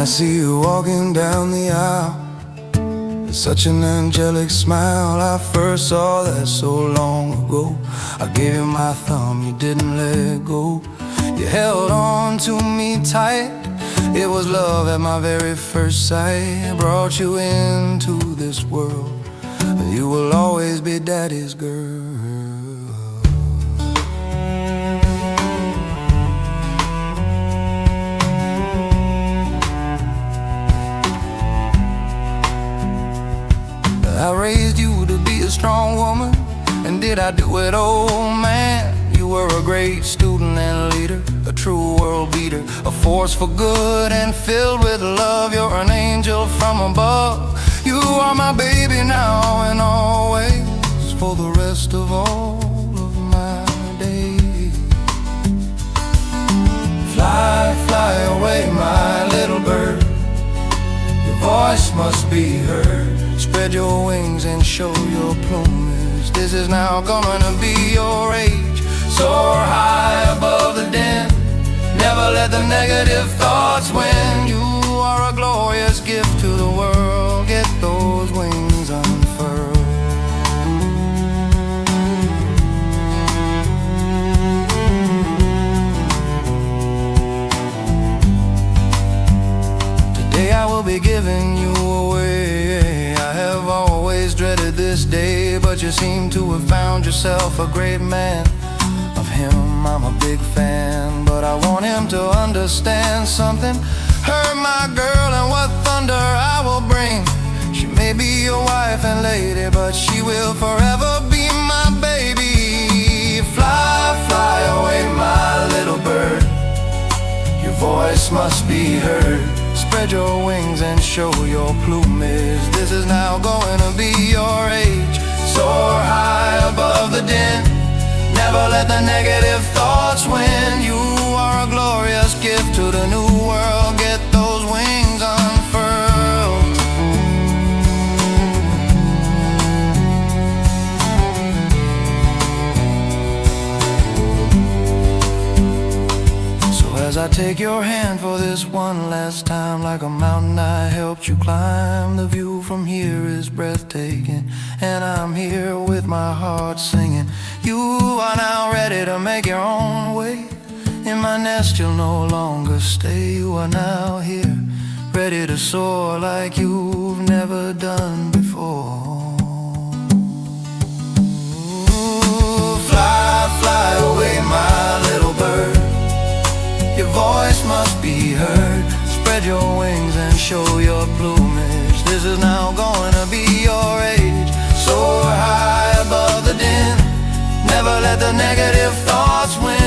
I see you walking down the aisle with such an angelic smile. I first saw that so long ago. I gave you my thumb, you didn't let go. You held on to me tight. It was love at my very first sight. I brought you into this world. You will always be daddy's girl. I raised you to be a strong woman, and did I do it? Oh man, you were a great student and leader, a true world beater, a force for good and filled with love. You're an angel from above. You are my baby now and always, for the rest of all of my days. Fly, fly away, my little bird. Your voice must be heard. Spread your wings and show your plumage. This is now gonna be your age. Soar high above the din. Never let the negative thoughts win. You are a glorious gift to the world. Get those wings unfurled. Today I will be giving you away. I have always dreaded this day, but you seem to have found yourself a great man. Of him I'm a big fan, but I want him to understand something. Her, my girl, and what thunder I will bring. She may be your wife and lady, but she will forever be my baby. Fly, fly away, my little bird. Your voice must be heard. Spread your wings and show your plumage. This is now going to be your age. Soar high above the din. Never let the negative thoughts win. You are a glorious gift to the new world. Get those wings unfurled. So as I take your hand for this one last time, like a mountain I helped you climb, the view from here is breathtaking, and I'm here with my heart singing. You are now ready to make your own way. In my nest you'll no longer stay. You are now here, ready to soar like you've never done before. Fly, fly away, my little bird. Your voice must be heard. Spread your wings and show your plumage. This is now going to be your age. Soar high above the din. Never let the negative thoughts win.